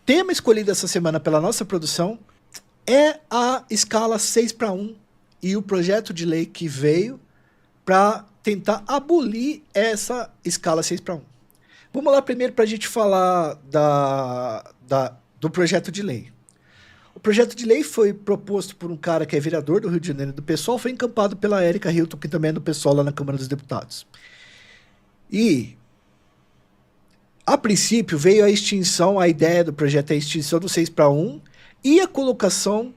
tema escolhido essa semana pela nossa produção é a escala 6:1 e o projeto de lei que veio para tentar abolir essa escala 6:1. Vamos lá primeiro para a gente falar do projeto de lei. O projeto de lei foi proposto por um cara que é vereador do Rio de Janeiro do PSOL, foi encampado pela Érica Hilton, que também é do PSOL lá na Câmara dos Deputados. E, a princípio, veio a ideia do projeto é a extinção do 6:1 e a colocação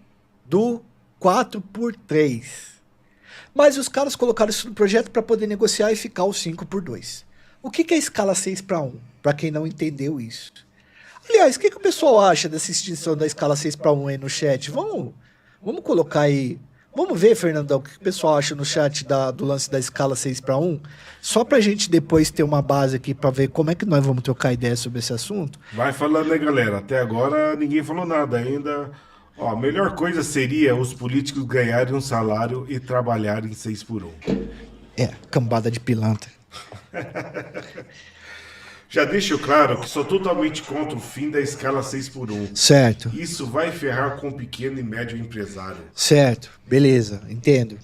do 4:3. Mas os caras colocaram isso no projeto para poder negociar e ficar o 5:2. O que é a escala 6:1? Para quem não entendeu isso. Aliás, o que o pessoal acha dessa extinção da escala 6:1 aí no chat? Vamos colocar aí. Vamos ver, Fernandão, o que o pessoal acha no chat do lance da escala 6:1? Só pra gente depois ter uma base aqui pra ver como é que nós vamos trocar ideia sobre esse assunto. Vai falando aí, galera. Até agora ninguém falou nada ainda. Ó, a melhor coisa seria os políticos ganharem um salário e trabalharem 6x1. Cambada de pilantra. Já deixo claro que sou totalmente contra o fim da escala 6x1. Certo. Isso vai ferrar com o pequeno e médio empresário. Certo, beleza, entendo.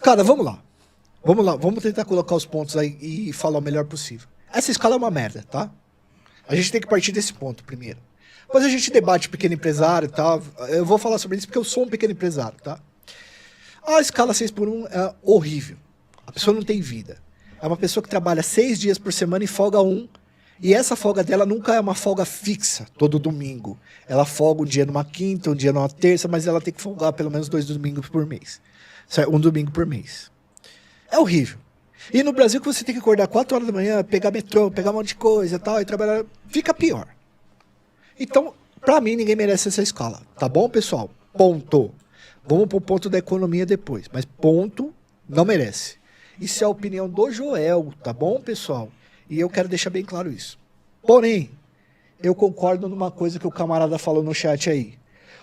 Cara, vamos lá, vamos tentar colocar os pontos aí e falar o melhor possível. Essa escala é uma merda, tá? A gente tem que partir desse ponto primeiro. Depois a gente debate pequeno empresário e tal. Eu vou falar sobre isso porque eu sou um pequeno empresário, tá? A escala 6x1 é horrível. A pessoa não tem vida. É uma pessoa que trabalha 6 dias por semana e folga 1. E essa folga dela nunca é uma folga fixa, todo domingo. Ela folga um dia numa quinta, um dia numa terça, mas ela tem que folgar pelo menos 2 domingos por mês. Um domingo por mês. É horrível. E no Brasil que você tem que acordar 4 horas da manhã, pegar metrô, pegar um monte de coisa e tal, e trabalhar, fica pior. Então, pra mim, ninguém merece essa escala. Tá bom, pessoal? Ponto. Vamos pro ponto da economia depois. Mas ponto, não merece. Isso é a opinião do Joel, tá bom, pessoal? E eu quero deixar bem claro isso. Porém, eu concordo numa coisa que o camarada falou no chat aí.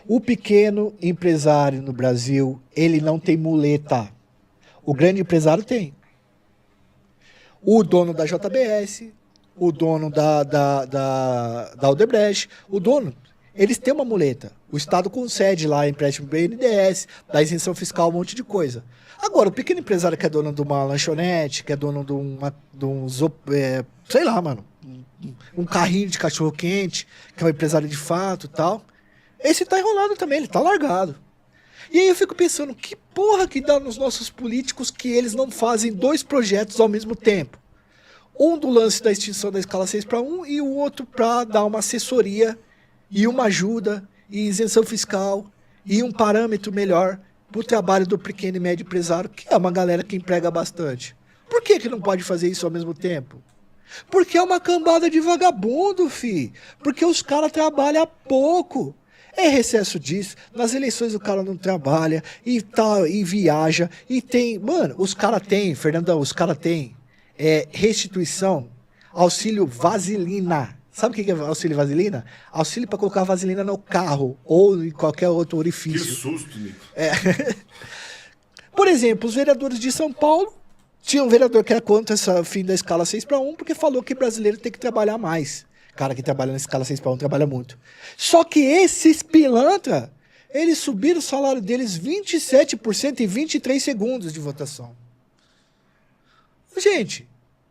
O pequeno empresário no Brasil, ele não tem muleta. O grande empresário tem. O dono da JBS, o dono da Odebrecht, o dono, eles têm uma muleta. O Estado concede lá empréstimo BNDES, dá isenção fiscal, um monte de coisa. Agora, o pequeno empresário que é dono de uma lanchonete, que é dono sei lá, mano, um carrinho de cachorro-quente, que é um empresário de fato e tal, esse tá enrolado também, ele tá largado. E aí eu fico pensando, que porra que dá nos nossos políticos que eles não fazem 2 projetos ao mesmo tempo? Um do lance da extinção da escala 6:1 e o outro para dar uma assessoria e uma ajuda e isenção fiscal e um parâmetro melhor para o trabalho do pequeno e médio empresário, que é uma galera que emprega bastante. Por que não pode fazer isso ao mesmo tempo? Porque é uma cambada de vagabundo, fi. Porque os caras trabalham pouco. É recesso disso. Nas eleições o cara não trabalha e tal, e viaja. E tem. Mano, os caras têm, Fernandão, os caras têm restituição, auxílio vaselina. Sabe o que é auxílio vaselina? Auxílio para colocar vaselina no carro ou em qualquer outro orifício. Que susto, Nico. Por exemplo, os vereadores de São Paulo, tinha um vereador que era contra esse fim da escala 6:1 porque falou que brasileiro tem que trabalhar mais. Cara que trabalha na escala 6:1 trabalha muito. Só que esses pilantra, eles subiram o salário deles 27% em 23 segundos de votação. Gente,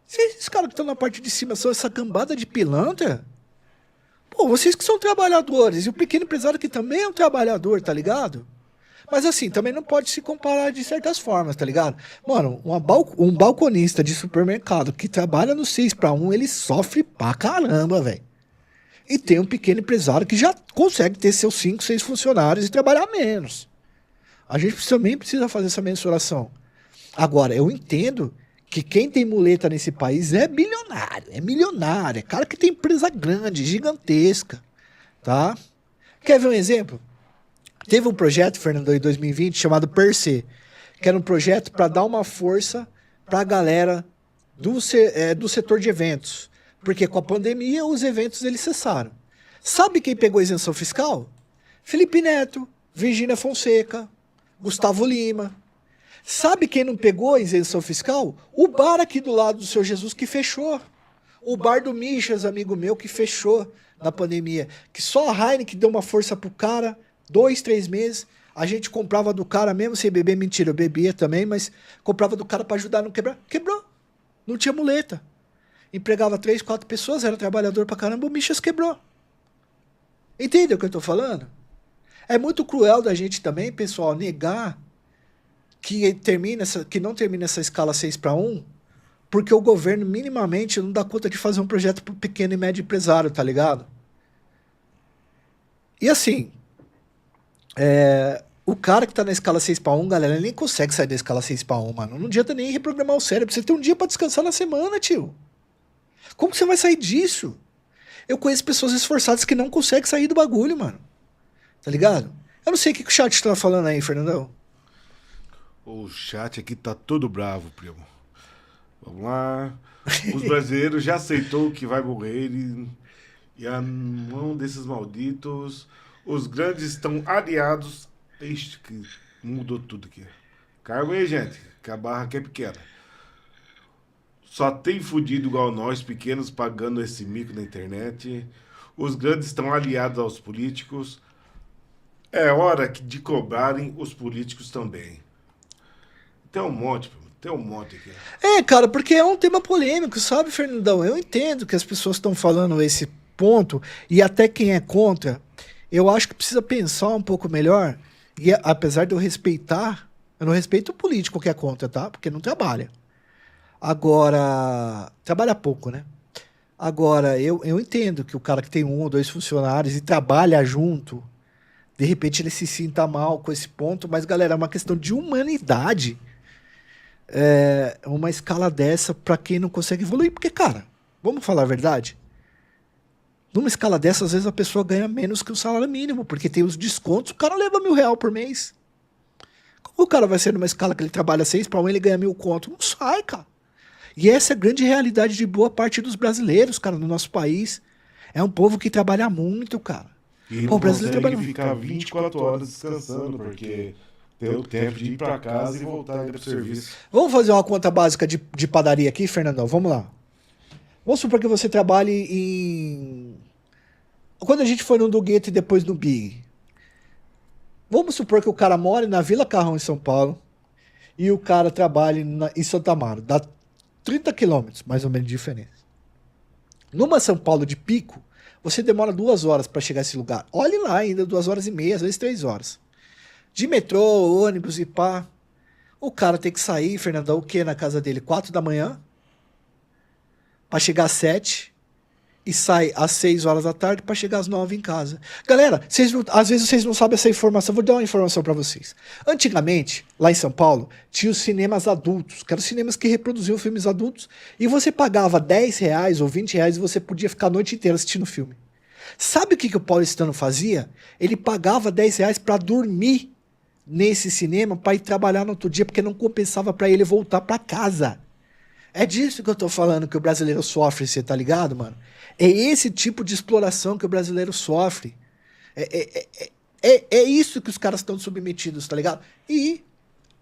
se esses caras que estão na parte de cima são essa cambada de pilantra, pô, vocês que são trabalhadores, e o pequeno empresário que também é um trabalhador, tá ligado? Mas assim, também não pode se comparar de certas formas, tá ligado? Mano, um balconista de supermercado que trabalha no 6:1, ele sofre pra caramba, velho. E tem um pequeno empresário que já consegue ter seus 5, 6 funcionários e trabalhar menos. A gente também precisa fazer essa mensuração. Agora, eu entendo que quem tem muleta nesse país é milionário, é cara que tem empresa grande, gigantesca, tá? Quer ver um exemplo? Teve um projeto, Fernando, em 2020, chamado PERSE, que era um projeto para dar uma força para a galera do setor de eventos, porque com a pandemia os eventos eles cessaram. Sabe quem pegou a isenção fiscal? Felipe Neto, Virgínia Fonseca, Gustavo Lima. Sabe quem não pegou a isenção fiscal? O bar aqui do lado do Seu Jesus que fechou. O bar do Michas, amigo meu, que fechou na pandemia, que só a Heineken deu uma força pro cara, 2, 3 meses, a gente comprava do cara mesmo sem beber, mentira, eu bebia também, mas comprava do cara pra ajudar a não quebrar. Quebrou. Não tinha muleta. Empregava 3, 4 pessoas, era trabalhador pra caramba, o Michas quebrou. Entende o que eu tô falando? É muito cruel da gente também, pessoal, negar que não termina essa escala 6-1, porque o governo minimamente não dá conta de fazer um projeto pro pequeno e médio empresário, tá ligado? E assim, o cara que tá na escala 6-1, galera, ele nem consegue sair da escala 6-1, mano. Não adianta nem reprogramar o cérebro. Você tem um dia pra descansar na semana, tio. Como que você vai sair disso? Eu conheço pessoas esforçadas que não conseguem sair do bagulho, mano. Tá ligado? Eu não sei o que o chat tá falando aí, Fernandão. O chat aqui tá todo bravo, primo. Vamos lá. Os brasileiros já aceitou que vai morrer e a mão desses malditos. Os grandes estão aliados. Ixi, que mudou tudo aqui. Calma aí, gente, que a barra aqui é pequena. Só tem fudido igual nós, pequenos, pagando esse mico na internet. Os grandes estão aliados aos políticos. É hora de cobrarem os políticos também. Tem um monte, tem um monte aqui. Cara, porque é um tema polêmico, sabe, Fernandão? Eu entendo que as pessoas estão falando esse ponto, e até quem é contra, eu acho que precisa pensar um pouco melhor, e apesar de eu respeitar, eu não respeito o político que é contra, tá? Porque não trabalha. Agora, trabalha pouco, né? Agora, eu entendo que o cara que tem 1 ou 2 funcionários e trabalha junto, de repente ele se sinta mal com esse ponto, mas, galera, é uma questão de humanidade. Uma escala dessa pra quem não consegue evoluir. Porque, cara, vamos falar a verdade? Numa escala dessa, às vezes a pessoa ganha menos que o salário mínimo, porque tem os descontos, o cara leva R$1.000 por mês. Como o cara vai ser numa escala que ele trabalha 6-1 e ele ganha 1.000 conto? Não sai, cara. E essa é a grande realidade de boa parte dos brasileiros, cara, no nosso país. É um povo que trabalha muito, cara. E Pô, não consegue ficar 24 horas descansando, porque tem o tempo de ir pra casa e voltar ainda pro serviço. Vamos fazer uma conta básica de padaria aqui, Fernandão? Vamos lá. Vamos supor que você trabalhe em... Quando a gente foi no do Gueto e depois no Big. Vamos supor que o cara mora na Vila Carrão, em São Paulo, e o cara trabalha em Santa Amaro. Dá 30 quilômetros, mais ou menos, de diferença. Numa São Paulo de pico, você demora 2 horas para chegar a esse lugar. Olhe lá ainda, 2 horas e meia, às vezes 3 horas. De metrô, ônibus e pá. O cara tem que sair, Fernandão, o quê? Na casa dele? 4 da manhã? Pra chegar às 7. E sai às 6 horas da tarde pra chegar às 9 em casa. Galera, às vezes vocês não sabem essa informação. Vou dar uma informação pra vocês. Antigamente, lá em São Paulo, tinha os cinemas adultos, que eram cinemas que reproduziam filmes adultos. E você pagava R$10 ou R$20 e você podia ficar a noite inteira assistindo filme. Sabe o que o paulistano fazia? Ele pagava R$10 pra dormir nesse cinema para ir trabalhar no outro dia, porque não compensava para ele voltar para casa. É disso que eu tô falando que o brasileiro sofre, você tá ligado, mano? É esse tipo de exploração que o brasileiro sofre. É isso que os caras estão submetidos, tá ligado? E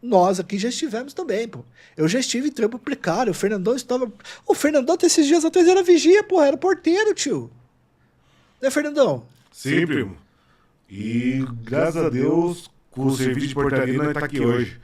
nós aqui já estivemos também, pô. Eu já estive em trampo precário. O Fernandão estava... O Fernandão, até esses dias atrás, era vigia, pô. Era porteiro, tio. Né, Fernandão? Sim, primo. E graças a Deus, com o serviço de portaria, nós tá aqui hoje.